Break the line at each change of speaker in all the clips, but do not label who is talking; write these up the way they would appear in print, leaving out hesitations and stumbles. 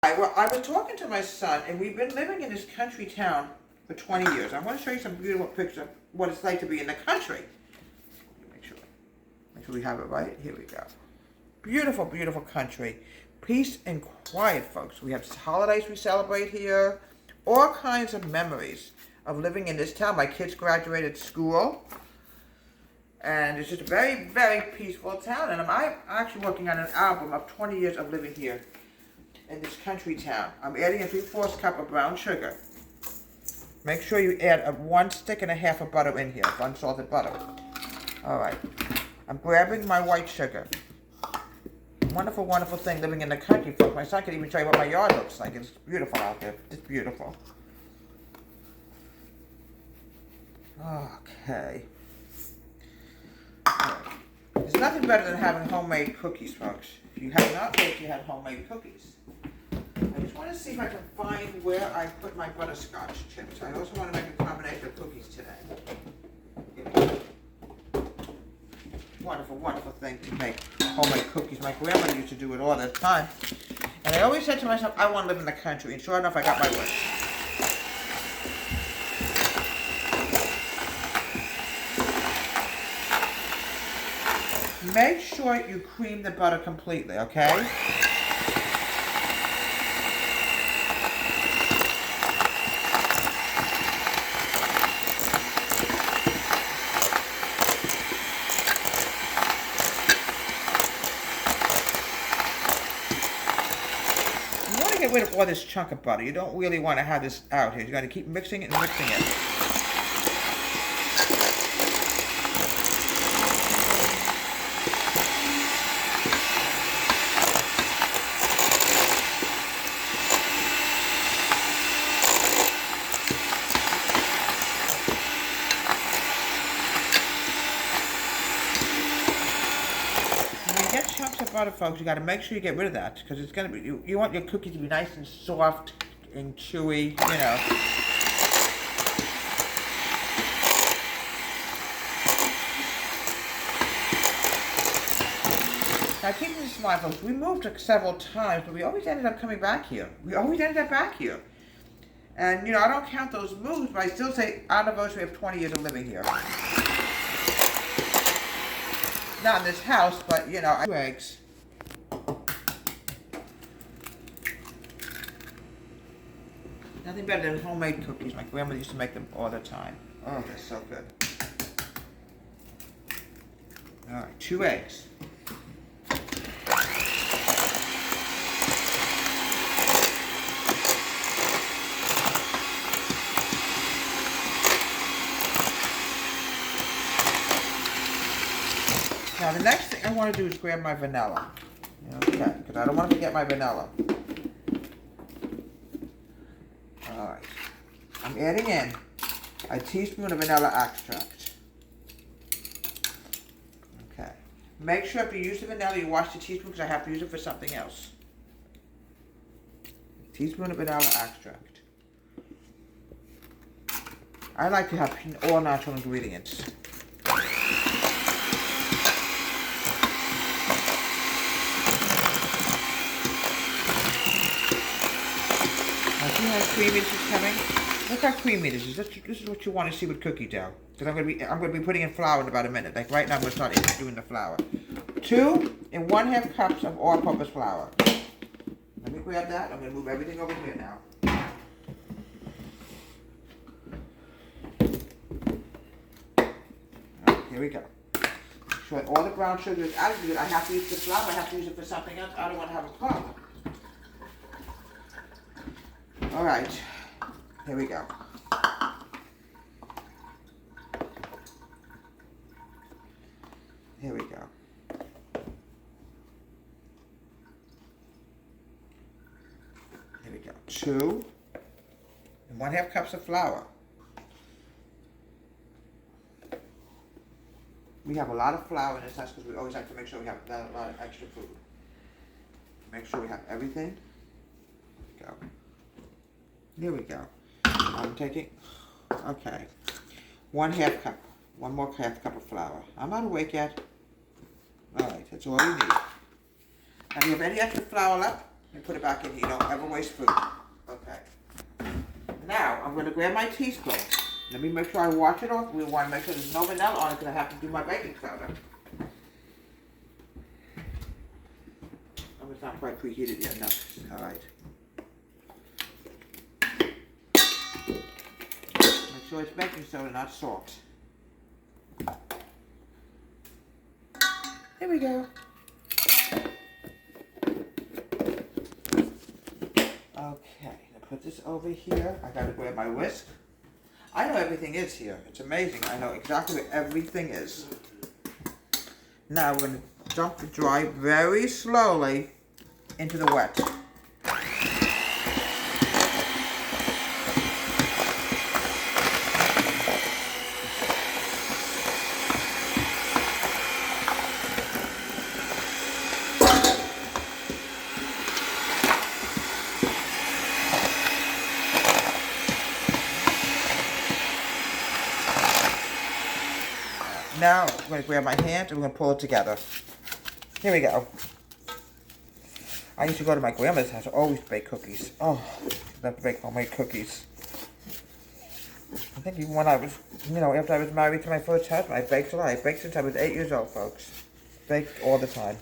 Well, I was talking to my son, and we've been living in this country town for 20 years. I want to show you some beautiful pictures of what it's like to be in the country. Make sure we have it right. Here we go. Beautiful, beautiful country. Peace and quiet, folks. We have holidays we celebrate here. All kinds of memories of living in this town. My kids graduated school. And it's just a very, very peaceful town. And I'm actually working on an album of 20 years of living here in this country town. I'm adding a 3/4 cup of brown sugar. Make sure you add 1.5 sticks of butter in here, unsalted butter. All right. I'm grabbing my white sugar. Wonderful, wonderful thing living in the country, folks. My son can even show you what my yard looks like. It's beautiful out there. It's beautiful. Okay. There's nothing better than having homemade cookies, folks. If you have not yet, you have homemade cookies. I just want to see if I can find where I put my butterscotch chips. I also want to make a combination of cookies today. Wonderful, wonderful thing to make homemade cookies. My grandmother used to do it all the time. And I always said to myself, I want to live in the country. And sure enough, I got my wish. Make sure you cream the butter completely, okay? You want to get rid of all this chunk of butter. You don't really want to have this out here. You got to keep mixing it and mixing it. Chunks of butter, folks, you got to make sure you get rid of that because it's going to be, you want your cookies to be nice and soft and chewy, you know. Now, keeping this in mind, folks, we moved several times, but we always ended up coming back here. And, you know, I don't count those moves, but I still say our anniversary of 20 years of living here. Not in this house, but, you know, 2 eggs. Nothing better than homemade cookies. My grandmother used to make them all the time. Oh, they're so good. All right, 2 eggs. Now the next thing I want to do is grab my vanilla. Okay, because I don't want to forget my vanilla. Alright. I'm adding in a teaspoon of vanilla extract. Okay. Make sure if you use the vanilla, you wash the teaspoon because I have to use it for something else. A teaspoon of vanilla extract. I like to have all natural ingredients. See how creamy this is coming? Look how creamy this is. This is what you want to see with cookie dough. Because I'm going to be putting in flour in about a minute. Like right now, I'm going to start doing the flour. 2 1/2 cups of all-purpose flour. Let me grab that. I'm going to move everything over here now. Right, here we go. Make sure all the brown sugar is out of it. I have to use the flour. I have to use it for something else. I don't want to have a problem. All right, here we go. Here we go. Here we go. 2 1/2 cups of flour. We have a lot of flour in this house because we always have to make sure we have a lot of extra food. Make sure we have everything. Go. Here we go. I'm taking, okay, 1/2 cup. 1 more half cup of flour. I'm not awake yet. All right, that's all you need. Now, if you have any extra flour left, and put it back in here. You don't ever waste food. Okay. Now, I'm going to grab my teaspoon. Let me make sure I wash it off. We want to make sure there's no vanilla on it because I have to do my baking soda. Oh, it's not quite preheated yet. No. All right. Make sure it's baking soda, not salt. Here we go. Okay, I put this over here. I gotta grab my whisk. I know everything is here. It's amazing. I know exactly where everything is. Now we're gonna dump the dry very slowly into the wet. Now, I'm going to grab my hand and we're going to pull it together. Here we go. I used to go to my grandmother's house. I always bake cookies. Oh, I love to bake homemade cookies. I think even when I was, after I was married to my first husband, I baked a lot. I baked since I was 8 years old, folks. Baked all the time.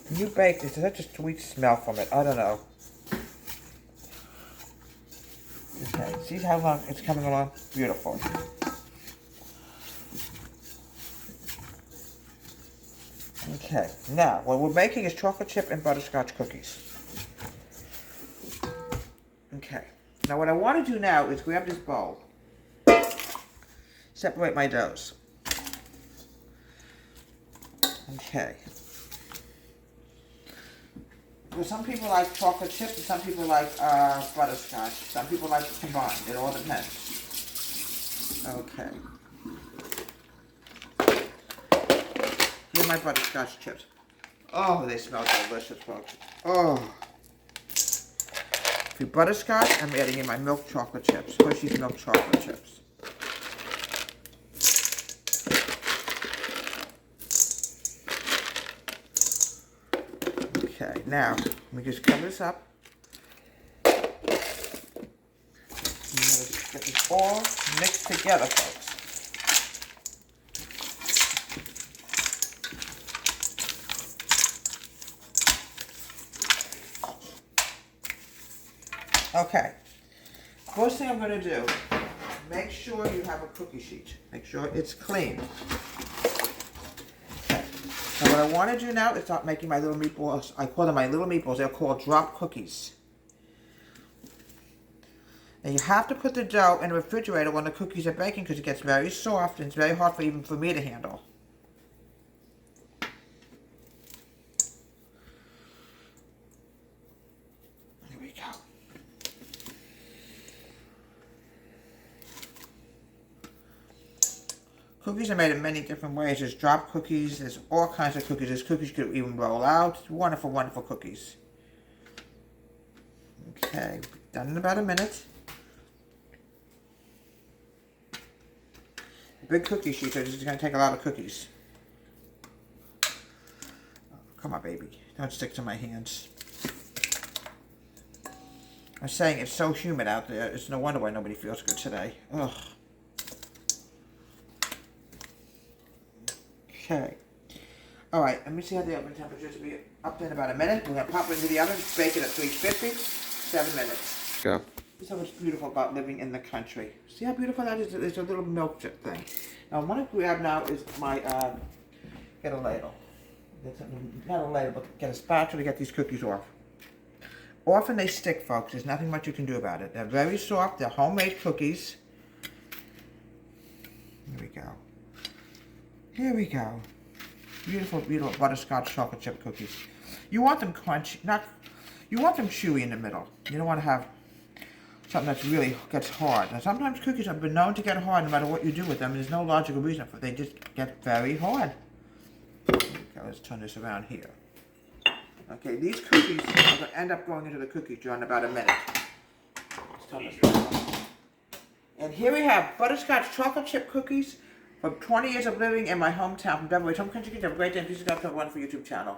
When you bake, there's such a sweet smell from it. I don't know. Okay, see how long it's coming along? Beautiful. Okay, now what we're making is chocolate chip and butterscotch cookies. Okay, now what I want to do now is grab this bowl, separate my doughs. Okay. Well, some people like chocolate chip and some people like butterscotch. Some people like it combined. It all depends. Okay. Here are my butterscotch chips. Oh, they smell delicious, folks. Oh. For butterscotch, I'm adding in my milk chocolate chips. Hershey's milk chocolate chips. Okay, now, let me just cover this up. I'm going to get this all mixed together, folks. Okay, first thing I'm going to do, make sure you have a cookie sheet. Make sure it's clean. Now what I want to do now is start making my little meatballs. I call them my little meatballs. They're called drop cookies. And you have to put the dough in the refrigerator when the cookies are baking because it gets very soft and it's very hard even for me to handle. Here we go. Cookies are made in many different ways. There's drop cookies, there's all kinds of cookies. There's cookies you could even roll out. It's wonderful, wonderful cookies. Okay, done in about a minute. Big cookie sheet, so this is going to take a lot of cookies. Oh, come on, baby. Don't stick to my hands. I'm saying it's so humid out there. It's no wonder why nobody feels good today. Ugh. Okay. Alright, let me see how the oven temperature will be up in about a minute. We're going to pop it into the oven, bake it at 350, 7 minutes.
Go.
This is what's beautiful about living in the country. See how beautiful that is? It's a little milk chip thing. Now, what I want to grab now is my, get a ladle. Not a ladle, but get a spatula to get these cookies off. Often they stick, folks. There's nothing much you can do about it. They're very soft. They're homemade cookies. Here we go. Here we go. Beautiful, beautiful butterscotch chocolate chip cookies. You want them crunchy, you want them chewy in the middle. You don't want to have something that's really gets hard. Now sometimes cookies have been known to get hard no matter what you do with them. There's no logical reason for it. They just get very hard. Okay, let's turn this around here. Okay, these cookies are going to end up going into the cookie jar in about a minute. Let's turn this around. And here we have butterscotch chocolate chip cookies from 20 years of living in my hometown from Beverly. Home Country Kids. Have a great day. Please subscribe to our wonderful YouTube channel.